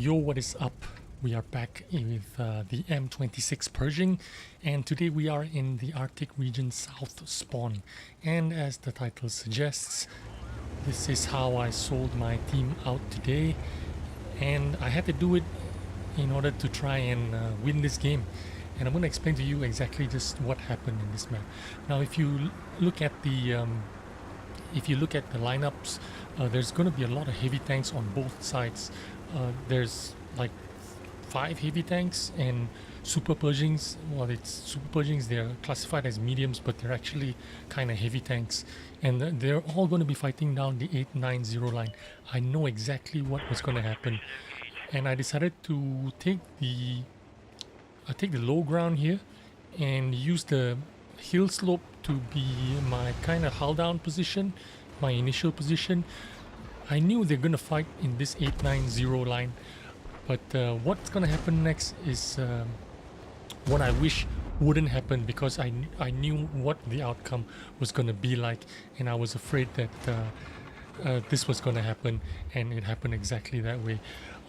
Yo, what is up? We are back with the M26 Pershing, and today we are in the Arctic region South Spawn. And as the title suggests, this is how I sold my team out today, and I had to do it in order to try and win this game. And I'm going to explain to you exactly just what happened in this map. Now, if you look at the lineups, there's going to be a lot of heavy tanks on both sides. There's like 5 heavy tanks and Super Pershings. Well, it's Super Pershings, they're classified as mediums, but they're actually kind of heavy tanks. And they're all going to be fighting down the 890 line. I know exactly what was going to happen. And I decided to take the low ground here and use the hill slope to be my kind of hull down position, my initial position. I knew they're going to fight in this 890 line, but what's going to happen next is what I wish wouldn't happen, because I knew what the outcome was going to be like, and I was afraid that this was going to happen, and it happened exactly that way.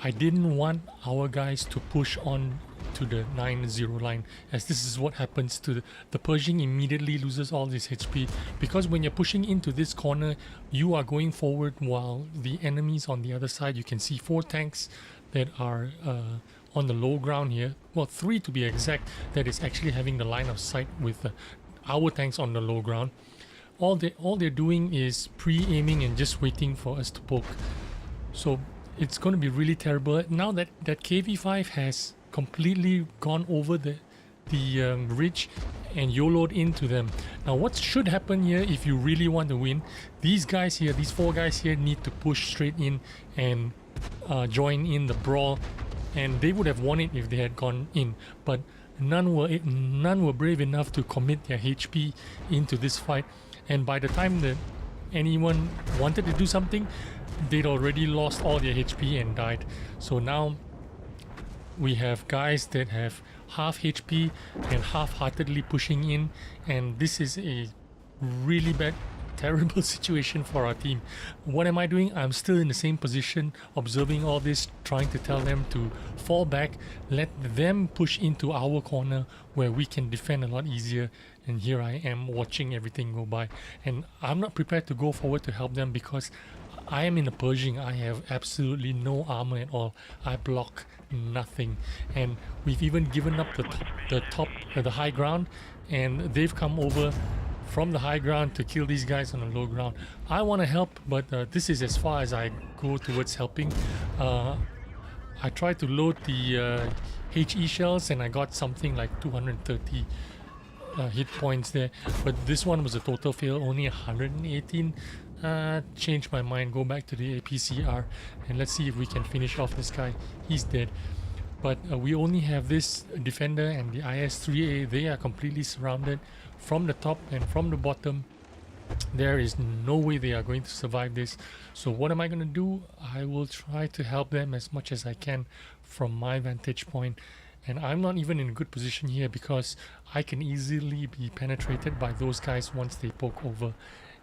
I didn't want our guys to push on to the 90 line, as this is what happens to the Pershing. Immediately loses all this HP, because when you're pushing into this corner, you are going forward while the enemies on the other side, you can see 4 tanks that are on the low ground here, well 3 to be exact, that is actually having the line of sight with our tanks on the low ground. All they're doing is pre-aiming and just waiting for us to poke. So it's going to be really terrible. Now that KV-5 has completely gone over the ridge and YOLO'd into them. Now what should happen here, if you really want to win, these guys here, these 4 guys here, need to push straight in and join in the brawl, and they would have won it if they had gone in, but none were brave enough to commit their HP into this fight. And by the time that anyone wanted to do something, they'd already lost all their HP and died. So now we have guys that have half HP and half-heartedly pushing in, and this is a really bad, terrible situation for our team. What am I doing? I'm still in the same position, observing all this, trying to tell them to fall back, let them push into our corner where we can defend a lot easier. And here I am watching everything go by, and I'm not prepared to go forward to help them because I am in a Pershing. I have absolutely no armor at all. I block nothing, and we've even given up the high ground, and they've come over from the high ground to kill these guys on the low ground. I want to help, but this is as far as I go towards helping. I tried to load the HE shells, and I got something like 230 hit points there, but this one was a total fail, only 118. Change my mind, go back to the APCR, and let's see if we can finish off this guy. He's dead. But we only have this defender and the IS-3A. They are completely surrounded from the top and from the bottom. There is no way they are going to survive this. So what am I going to do? I will try to help them as much as I can from my vantage point. And I'm not even in a good position here because I can easily be penetrated by those guys once they poke over.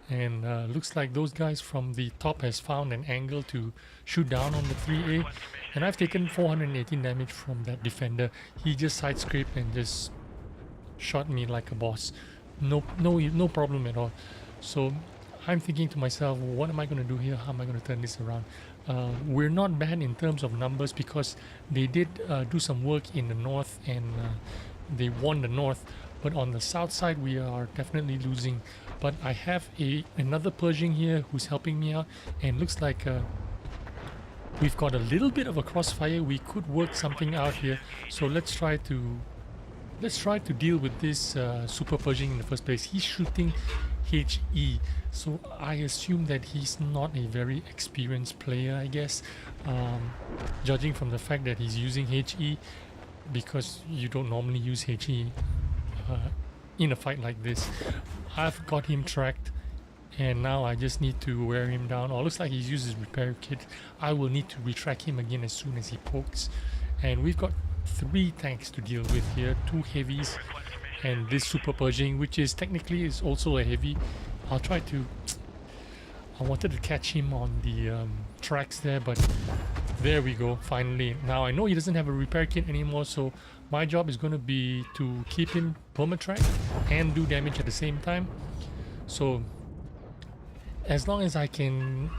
And looks like those guys from the top has found an angle to shoot down on the 3A, and I've taken 418 damage from that defender. He just side-scraped and just shot me like a boss. No problem at all. So I'm thinking to myself, what am I going to do here? How am I going to turn this around? We're not bad in terms of numbers because they did do some work in the north, and they won the north. But on the south side, we are definitely losing. But I have another Pershing here who's helping me out, and looks like we've got a little bit of a crossfire. We could work something out here. So let's try to deal with this Super Pershing in the first place. He's shooting HE, so I assume that he's not a very experienced player, I guess, judging from the fact that he's using HE, because you don't normally use HE in a fight like this. I've got him tracked, and now I just need to wear him down. Oh, looks like he's used his repair kit. I will need to retrack him again as soon as he pokes. And we've got 3 tanks to deal with here, 2 heavies and this Super Pershing, which is technically also a heavy. I'll try to... I wanted to catch him on the tracks there, but There we go, finally. Now I know he doesn't have a repair kit anymore, so my job is going to be to keep him permatrack and do damage at the same time. So as long as I can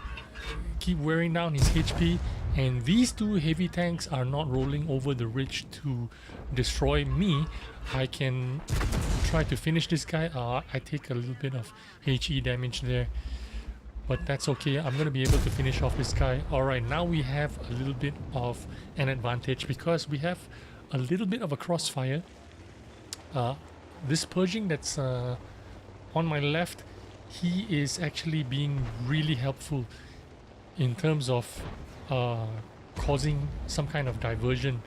keep wearing down his HP and these two heavy tanks are not rolling over the ridge to destroy me, I can try to finish this guy. I take a little bit of HE damage there, but that's okay. I'm gonna be able to finish off this guy. Alright, now we have a little bit of an advantage because we have a little bit of a crossfire. This Pershing that's on my left, he is actually being really helpful in terms of causing some kind of diversion.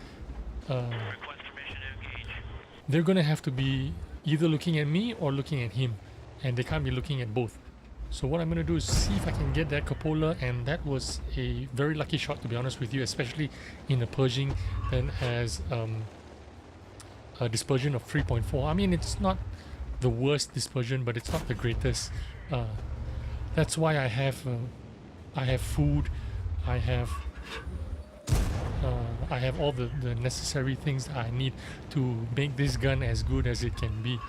They're gonna have to be either looking at me or looking at him, and they can't be looking at both. So what I'm gonna do is see if I can get that cupola, and that was a very lucky shot, to be honest with you, especially in a Pershing that has a dispersion of 3.4. I mean, it's not the worst dispersion, but it's not the greatest. That's why I have food, I have all the necessary things that I need to make this gun as good as it can be.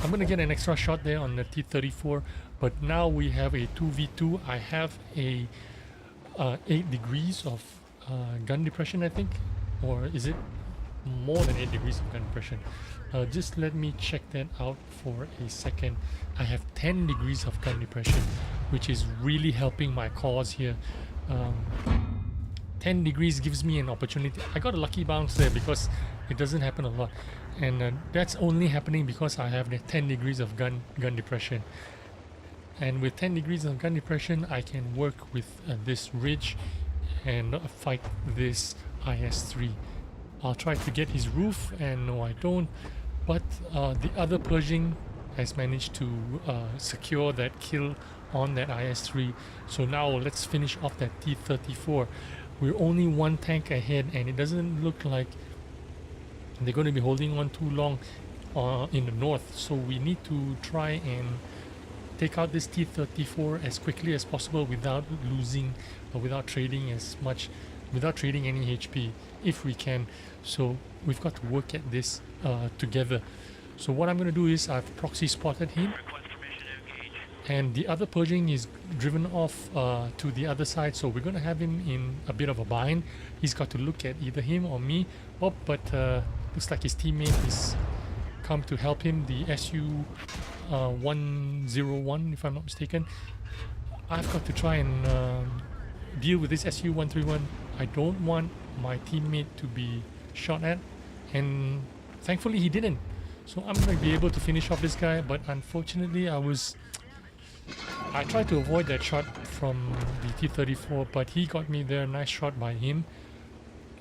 I'm gonna get an extra shot there on the T-34, but now we have a 2v2. I have a 8 degrees of gun depression, I think, or is it more than 8 degrees of gun depression? Just let me check that out for a second. I have 10 degrees of gun depression, which is really helping my cause here. 10 degrees gives me an opportunity. I got a lucky bounce there because it doesn't happen a lot, and that's only happening because I have the 10 degrees of gun depression. And with 10 degrees of gun depression, I can work with this ridge and fight this IS-3. I'll try to get his roof, and no, I don't. But the other Pershing has managed to secure that kill on that IS-3. So now let's finish off that T-34. We're only one tank ahead, and it doesn't look like they're going to be holding on too long in the north. So we need to try and take out this T-34 as quickly as possible without losing or without trading as much, without trading any HP if we can. So we've got to work at this together. So what I'm going to do is I've proxy spotted him, and the other Pershing is driven off to the other side, so we're going to have him in a bit of a bind. He's got to look at either him or me. Oh, but looks like his teammate is come to help him, the SU-101 if I'm not mistaken. I've got to try and deal with this SU-131. I don't want my teammate to be shot at, and thankfully he didn't. So I'm going to be able to finish off this guy, but unfortunately I tried to avoid that shot from the T-34, but he got me there. Nice shot by him,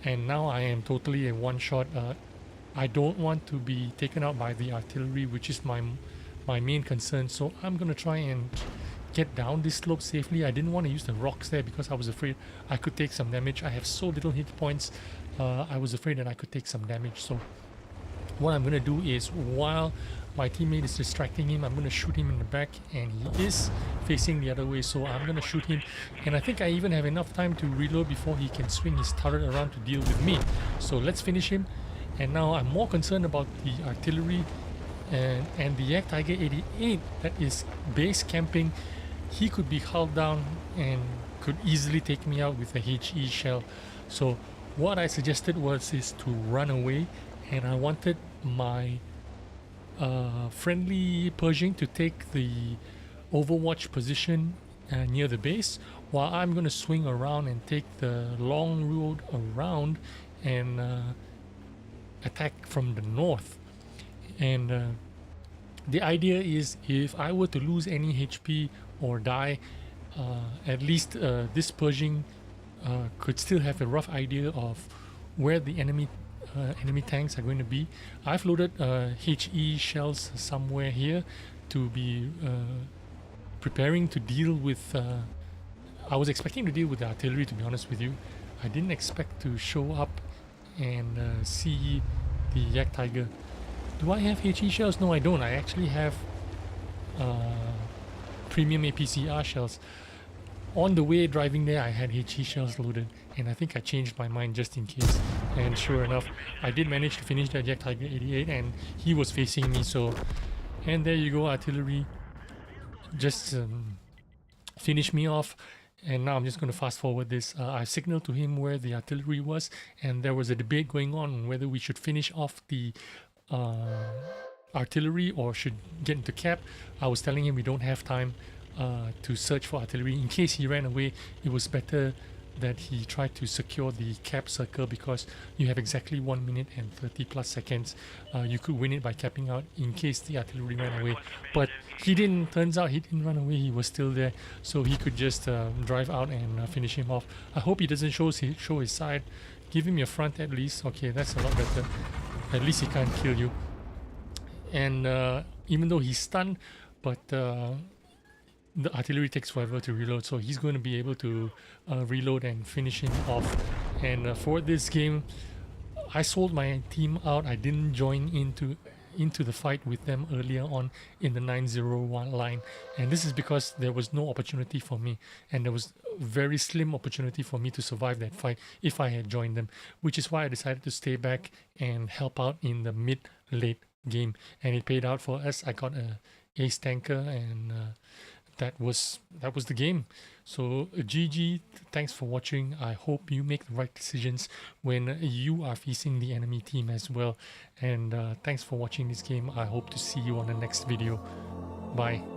and now I am totally a one-shot. I don't want to be taken out by the artillery, which is my main concern. So I'm gonna try and get down this slope safely. I didn't want to use the rocks there because I was afraid I could take some damage. I have so little hit points. I was afraid that I could take some damage. So what I'm gonna do is, while my teammate is distracting him, I'm gonna shoot him in the back, and he is facing the other way, so I'm gonna shoot him, and I think I even have enough time to reload before he can swing his turret around to deal with me. So let's finish him. And now I'm more concerned about the artillery and the Yak Tiger 88 that is base camping. He could be hulled down and could easily take me out with a HE shell. So what I suggested is to run away, and I wanted my friendly Pershing to take the overwatch position near the base, while I'm going to swing around and take the long road around and attack from the north. And the idea is, if I were to lose any HP or die, at least this Pershing could still have a rough idea of where the enemy tanks are going to be. I've loaded HE shells somewhere here to be preparing to deal with. I was expecting to deal with the artillery, to be honest with you. I didn't expect to show up and see the Yak Tiger. Do I have HE shells? No, I don't. I actually have premium APCR shells. On the way driving there, I had HE shells loaded, and I think I changed my mind just in case. And sure enough, I did manage to finish that Yak Tiger 88, and he was facing me. So, and there you go, artillery just finished me off. And now I'm just going to fast forward this. I signaled to him where the artillery was, and there was a debate going on whether we should finish off the artillery or should get into cap. I was telling him we don't have time to search for artillery. In case he ran away, it was better that he tried to secure the cap circle, because you have exactly 1 minute and 30 plus seconds. You could win it by capping out in case the artillery ran away, but he didn't. Turns out he didn't run away, he was still there, so he could just drive out and finish him off. I hope he doesn't show his side. Give him your front at least. Okay, that's a lot better. At least he can't kill you. And even though he's stunned, but the artillery takes forever to reload, so he's going to be able to reload and finish him off. And for this game, I sold my team out. I didn't join into the fight with them earlier on in the 901 line, and this is because there was no opportunity for me, and there was a very slim opportunity for me to survive that fight if I had joined them, which is why I decided to stay back and help out in the mid-late game, and it paid out for us. I got a ace tanker, and that was the game. So GG, thanks for watching. I hope you make the right decisions when you are facing the enemy team as well. And thanks for watching this game. I hope to see you on the next video. Bye.